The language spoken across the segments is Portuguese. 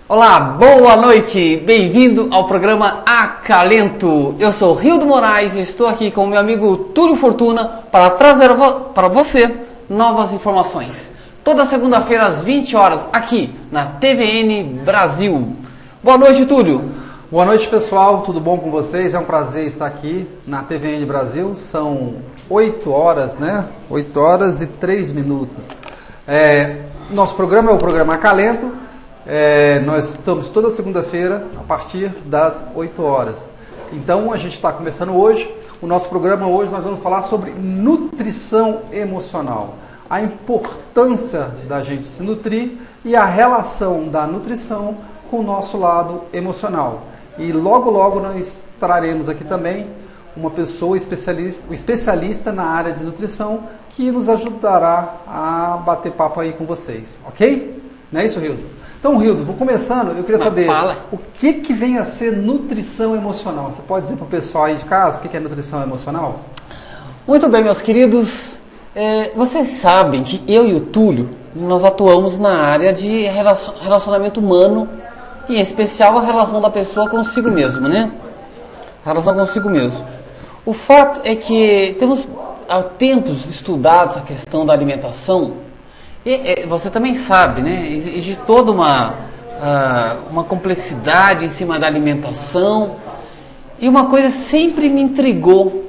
Olá, boa noite, bem-vindo ao programa Acalento. Eu sou Rildo Moraes e estou aqui com o meu amigo Túlio Fortuna para trazer para você novas informações. Toda segunda-feira às 20 horas aqui na TVN Brasil. Boa noite, Túlio. Boa noite, pessoal, tudo bom com vocês? É um prazer estar aqui na TVN Brasil. São 8 horas, né? 8 horas e 3 minutos. Nosso programa é o programa Acalento. Nós estamos toda segunda-feira a partir das 8 horas. Então a gente está começando hoje. O nosso programa hoje nós vamos falar sobre nutrição emocional. A importância da gente se nutrir e a relação da nutrição com o nosso lado emocional. E logo nós traremos aqui também uma pessoa especialista na área de nutrição que nos ajudará a bater papo aí com vocês, ok? Não é isso, Rildo? Então, Rildo, vou começando, eu queria saber o que vem a ser nutrição emocional. Você pode dizer para o pessoal aí de casa o que é nutrição emocional? Muito bem, meus queridos. Vocês sabem que eu e o Túlio, nós atuamos na área de relacionamento humano, e em especial a relação da pessoa consigo mesmo, né? A relação consigo mesmo. O fato é que temos há tempos estudados a questão da alimentação. E você também sabe, né? Existe toda uma complexidade em cima da alimentação. E uma coisa sempre me intrigou.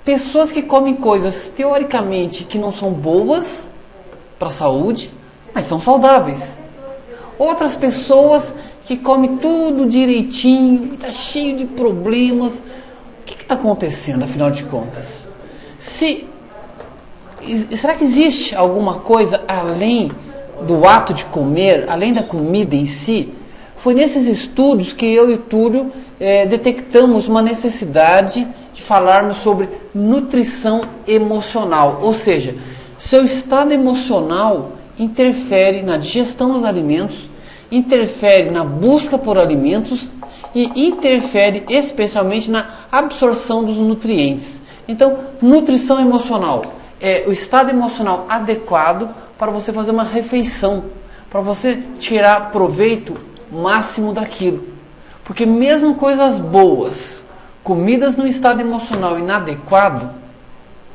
Pessoas que comem coisas teoricamente que não são boas para a saúde, mas são saudáveis. Outras pessoas que comem tudo direitinho e está cheio de problemas. O que está acontecendo, afinal de contas? Será que existe alguma coisa além do ato de comer, além da comida em si? Foi nesses estudos que eu e o Túlio detectamos uma necessidade de falarmos sobre nutrição emocional. Ou seja, seu estado emocional interfere na digestão dos alimentos, interfere na busca por alimentos e interfere especialmente na absorção dos nutrientes. Então, nutrição emocional é o estado emocional adequado para você fazer uma refeição, para você tirar proveito máximo daquilo. Porque mesmo coisas boas, comidas no estado emocional inadequado,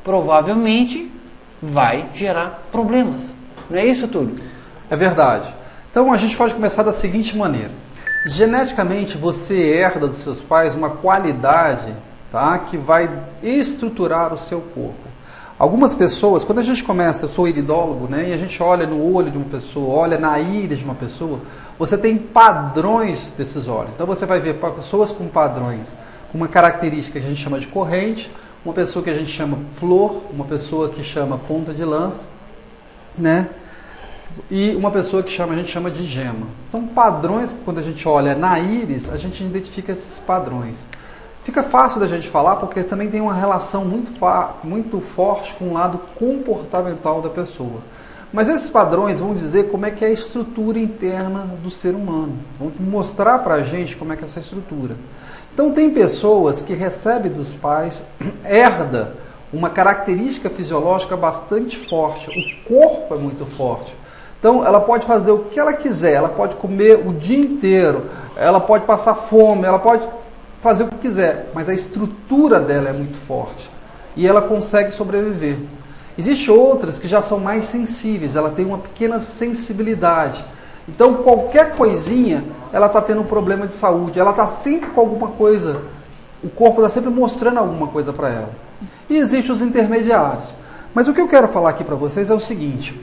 provavelmente vai gerar problemas. Não é isso, Túlio? É verdade. Então a gente pode começar da seguinte maneira. Geneticamente você herda dos seus pais uma qualidade, tá, que vai estruturar o seu corpo. Algumas pessoas, quando a gente começa, eu sou iridólogo, né, e a gente olha no olho de uma pessoa, olha na íris de uma pessoa, você tem padrões desses olhos. Então você vai ver pessoas com padrões, com uma característica que a gente chama de corrente, uma pessoa que a gente chama flor, uma pessoa que chama ponta de lança, né? E uma pessoa que a gente chama de gema. São padrões que quando a gente olha na íris, a gente identifica esses padrões. Fica fácil da gente falar porque também tem uma relação muito forte com o lado comportamental da pessoa. Mas esses padrões vão dizer como é que é a estrutura interna do ser humano. Vão mostrar pra gente como é que é essa estrutura. Então tem pessoas que recebem dos pais, herda uma característica fisiológica bastante forte. O corpo é muito forte. Então ela pode fazer o que ela quiser, ela pode comer o dia inteiro, ela pode passar fome, ela pode fazer o que quiser, mas a estrutura dela é muito forte e ela consegue sobreviver. Existem outras que já são mais sensíveis, ela tem uma pequena sensibilidade. Então qualquer coisinha, ela está tendo um problema de saúde, ela está sempre com alguma coisa, o corpo está sempre mostrando alguma coisa para ela. E existem os intermediários. Mas o que eu quero falar aqui para vocês é o seguinte: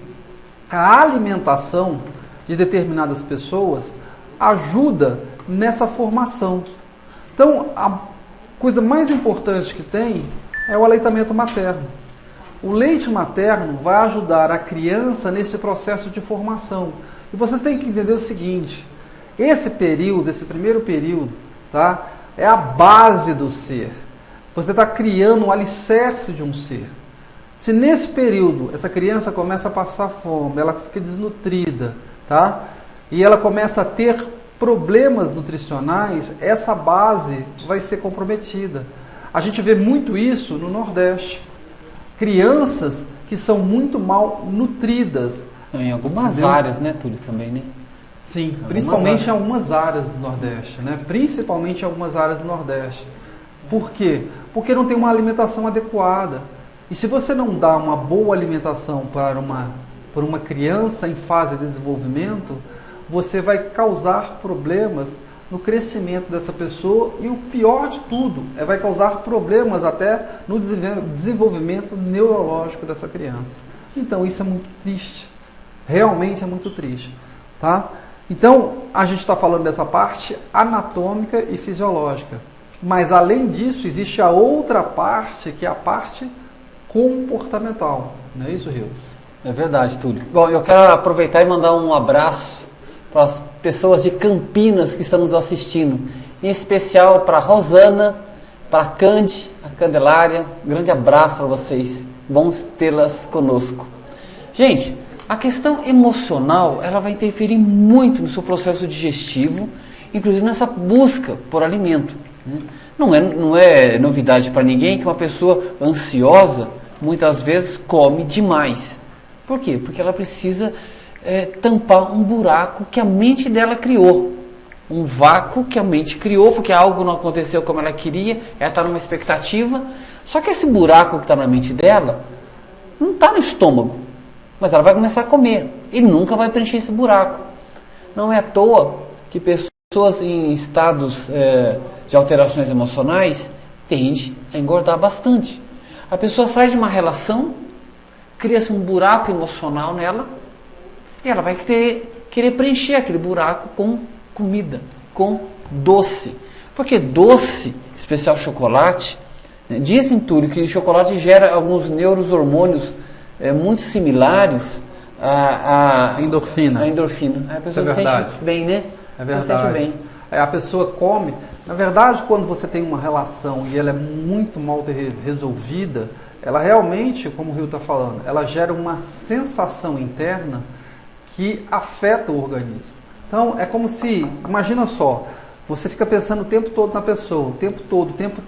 a alimentação de determinadas pessoas ajuda nessa formação. Então, a coisa mais importante que tem é o aleitamento materno. O leite materno vai ajudar a criança nesse processo de formação. E vocês têm que entender o seguinte: esse período, esse primeiro período, tá, é a base do ser. Você está criando um alicerce de um ser. Se nesse período essa criança começa a passar fome, ela fica desnutrida, tá? E ela começa a ter problemas nutricionais, essa base vai ser comprometida. A gente vê muito isso no Nordeste. Crianças que são muito mal nutridas. Em algumas áreas, né, Túlio, também, né? Sim, principalmente em algumas áreas do Nordeste, né? Principalmente em algumas áreas do Nordeste. Por quê? Porque não tem uma alimentação adequada. E se você não dá uma boa alimentação para uma criança em fase de desenvolvimento, você vai causar problemas no crescimento dessa pessoa e o pior de tudo, vai causar problemas até no desenvolvimento neurológico dessa criança. Então isso é muito triste, realmente é muito triste, tá? Então a gente está falando dessa parte anatômica e fisiológica, mas além disso existe a outra parte, que é a parte comportamental, não é isso, Rio? É verdade, Túlio. Bom, eu quero aproveitar e mandar um abraço para as pessoas de Campinas que estão nos assistindo, em especial para a Rosana, para a Cande, a Candelária. Um grande abraço para vocês, bons tê-las conosco. Gente, a questão emocional, ela vai interferir muito no seu processo digestivo, inclusive nessa busca por alimento, né? Não é novidade para ninguém que uma pessoa ansiosa muitas vezes come demais. Por quê? Porque ela precisa tampar um buraco que a mente dela criou. Um vácuo que a mente criou, porque algo não aconteceu como ela queria, ela está numa expectativa. Só que esse buraco que está na mente dela não está no estômago, mas ela vai começar a comer e nunca vai preencher esse buraco. Não é à toa que pessoas em estados de alterações emocionais tendem a engordar bastante. A pessoa sai de uma relação, cria-se um buraco emocional nela, e ela vai querer preencher aquele buraco com comida, com doce. Porque doce, especial chocolate, né, dizem, Túlio, que o chocolate gera alguns neurohormônios muito similares à endorfina. A endorfina. A pessoa se sente bem, né? É verdade. Se sente bem. A pessoa come. Na verdade, quando você tem uma relação e ela é muito mal resolvida, ela realmente, como o Rio está falando, ela gera uma sensação interna que afeta o organismo. Então, é como se, imagina só, você fica pensando o tempo todo na pessoa, o tempo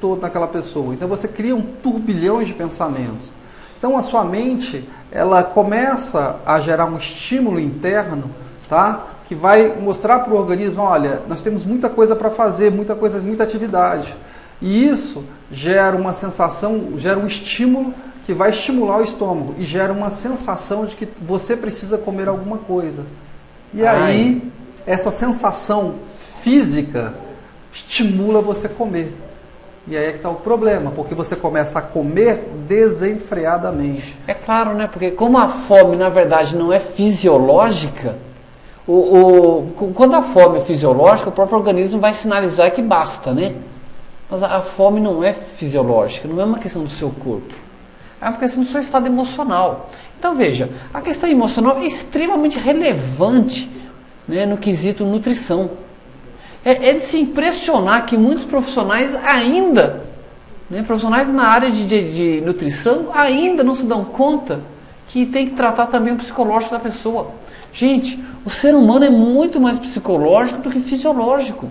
todo naquela pessoa. Então, você cria um turbilhão de pensamentos. Então, a sua mente, ela começa a gerar um estímulo interno, tá? Que vai mostrar para o organismo, olha, nós temos muita coisa para fazer, muita atividade. E isso gera uma sensação, gera um estímulo que vai estimular o estômago e gera uma sensação de que você precisa comer alguma coisa. E aí, essa sensação física estimula você a comer. E aí é que está o problema, porque você começa a comer desenfreadamente. É claro, né? Porque como a fome, na verdade, não é fisiológica, quando a fome é fisiológica, o próprio organismo vai sinalizar que basta, né? Mas a fome não é fisiológica, não é uma questão do seu corpo. É uma questão do seu estado emocional. Então veja, a questão emocional é extremamente relevante, né, no quesito nutrição. É de se impressionar que muitos profissionais ainda, né, profissionais na área de nutrição, ainda não se dão conta que tem que tratar também o psicológico da pessoa. Gente, o ser humano é muito mais psicológico do que fisiológico.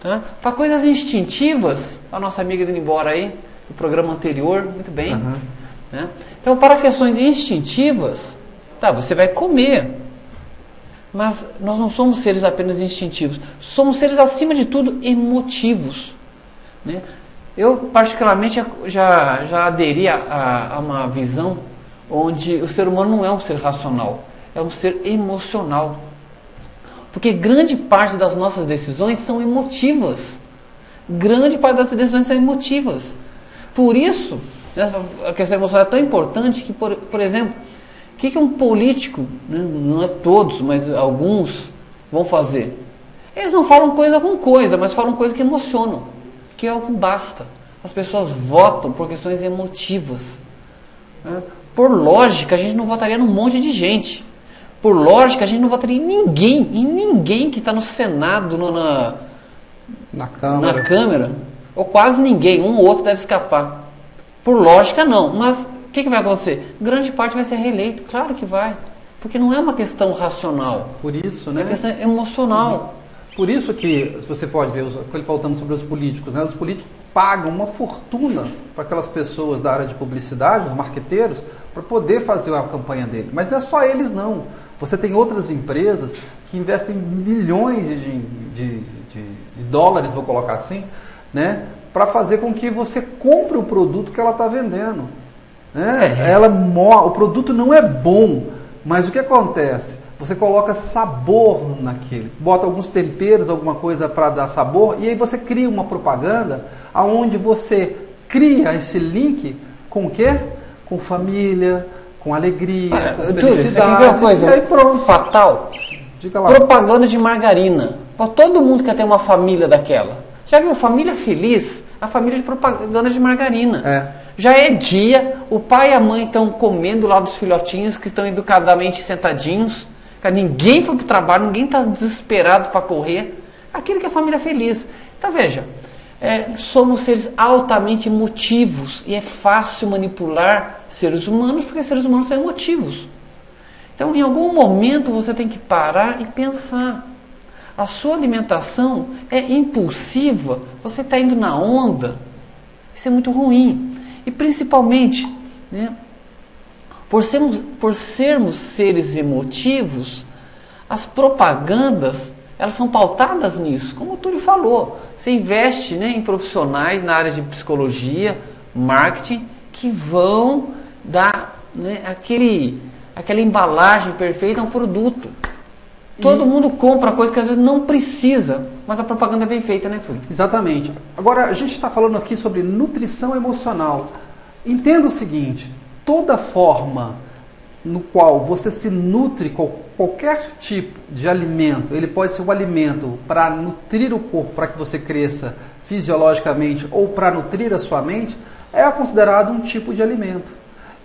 Tá? Para coisas instintivas, a nossa amiga indo embora aí, no programa anterior, muito bem. Uhum. Né? Então, para questões instintivas, tá, você vai comer. Mas nós não somos seres apenas instintivos. Somos seres, acima de tudo, emotivos. Né? Eu, particularmente, já aderi a uma visão onde o ser humano não é um ser racional, é um ser emocional. Porque grande parte das nossas decisões são emotivas. Grande parte das decisões são emotivas. Por isso, a questão emocional é tão importante que, por exemplo, o que um político, né, não é todos, mas alguns, vão fazer? Eles não falam coisa com coisa, mas falam coisa que emocionam, que é o que basta. As pessoas votam por questões emotivas. Né? Por lógica, a gente não votaria num monte de gente. Por lógica, a gente não votaria em ninguém que está no Senado, na Câmara, ou quase ninguém, um ou outro deve escapar. Por lógica, não. Mas o que vai acontecer? Grande parte vai ser reeleito, claro que vai. Porque não é uma questão racional. Por isso, né? É uma questão emocional. Por isso que, se você pode ver, faltando sobre os políticos, né? Os políticos pagam uma fortuna para aquelas pessoas da área de publicidade, os marqueteiros, para poder fazer a campanha dele. Mas não é só eles, não. Você tem outras empresas que investem milhões de dólares, vou colocar assim, né, para fazer com que você compre o produto que ela está vendendo. Né? O produto não é bom, mas o que acontece? Você coloca sabor naquele, bota alguns temperos, alguma coisa para dar sabor, e aí você cria uma propaganda onde você cria esse link com o quê? Com família, com alegria, com felicidade. Você quer ver uma coisa e aí pronto. fatal? Diga lá. Propaganda de margarina. Pô, todo mundo quer ter uma família daquela. Já que a família feliz, a família de propaganda de margarina. Já é dia, o pai e a mãe estão comendo lá dos filhotinhos que estão educadamente sentadinhos. Ninguém foi para o trabalho, ninguém está desesperado para correr. Aquilo que é família feliz. Então veja, somos seres altamente emotivos e é fácil manipular seres humanos porque seres humanos são emotivos. Então em algum momento você tem que parar e pensar. A sua alimentação é impulsiva, você está indo na onda, isso é muito ruim. E principalmente, né, por sermos seres emotivos, as propagandas, elas são pautadas nisso, como o Túlio falou. Você investe, né, em profissionais na área de psicologia, marketing, que vão dar, né, aquela embalagem perfeita a um produto. Todo mundo compra coisa que às vezes não precisa, mas a propaganda é bem feita, né, Túlio? Exatamente. Agora, a gente está falando aqui sobre nutrição emocional. Entenda o seguinte, toda forma no qual você se nutre com qualquer tipo de alimento, ele pode ser um alimento para nutrir o corpo, para que você cresça fisiologicamente ou para nutrir a sua mente, é considerado um tipo de alimento.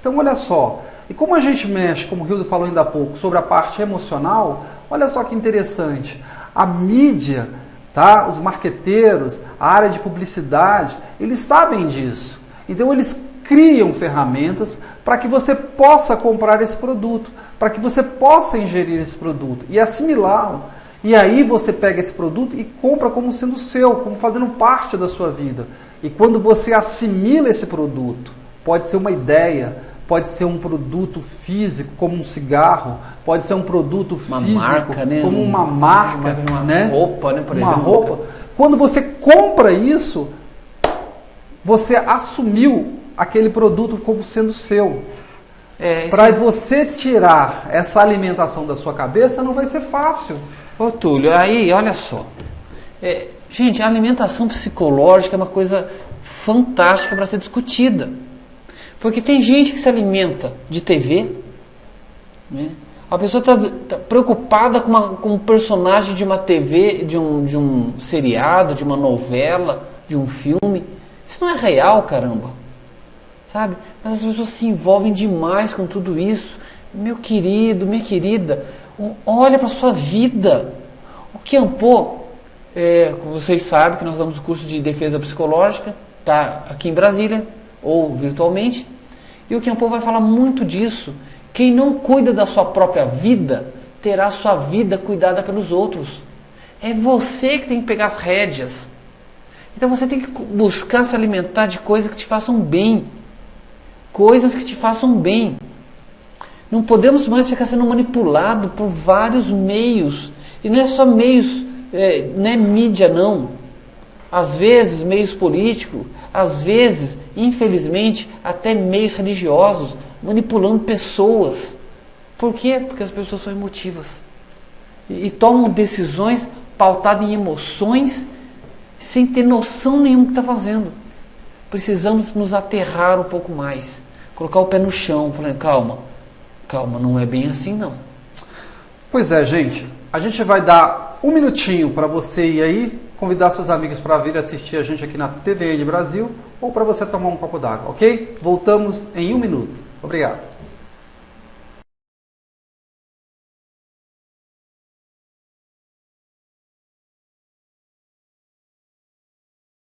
Então, olha só, e como a gente mexe, como o Hildo falou ainda há pouco, sobre a parte emocional, olha só que interessante, a mídia, tá? Os marqueteiros, a área de publicidade, eles sabem disso. Então eles criam ferramentas para que você possa comprar esse produto, para que você possa ingerir esse produto e assimilá-lo. E aí você pega esse produto e compra como sendo seu, como fazendo parte da sua vida. E quando você assimila esse produto, pode ser uma ideia, pode ser um produto físico, como um cigarro, pode ser um produto físico, marca, né? como uma marca, uma né? roupa, né? Por uma exemplo. roupa. Quando você compra isso, você assumiu aquele produto como sendo seu. Para você tirar essa alimentação da sua cabeça, não vai ser fácil. Ô Túlio, aí olha só. Gente, a alimentação psicológica é uma coisa fantástica para ser discutida. Porque tem gente que se alimenta de TV, né? A pessoa está preocupada com um personagem de uma TV, de um seriado, de uma novela, de um filme. Isso não é real, caramba. Sabe? Mas as pessoas se envolvem demais com tudo isso. Meu querido, minha querida, olha para a sua vida. O Quiampô, vocês sabem que nós damos o curso de defesa psicológica, tá aqui em Brasília, ou virtualmente. E o Quiampô vai falar muito disso. Quem não cuida da sua própria vida, terá a sua vida cuidada pelos outros. É você que tem que pegar as rédeas. Então você tem que buscar se alimentar de coisas que te façam bem. Coisas que te façam bem. Não podemos mais ficar sendo manipulado por vários meios. E não é só meios, não é mídia não. Às vezes meios políticos, às vezes, infelizmente, até meios religiosos, manipulando pessoas. Por quê? Porque as pessoas são emotivas. E tomam decisões pautadas em emoções, sem ter noção nenhuma do que está fazendo. Precisamos nos aterrar um pouco mais. Colocar o pé no chão, falando, calma, não é bem assim não. Pois é, gente. A gente vai dar um minutinho para você ir aí, convidar seus amigos para vir assistir a gente aqui na TVN Brasil, ou para você tomar um copo d'água, ok? Voltamos em um minuto. Obrigado.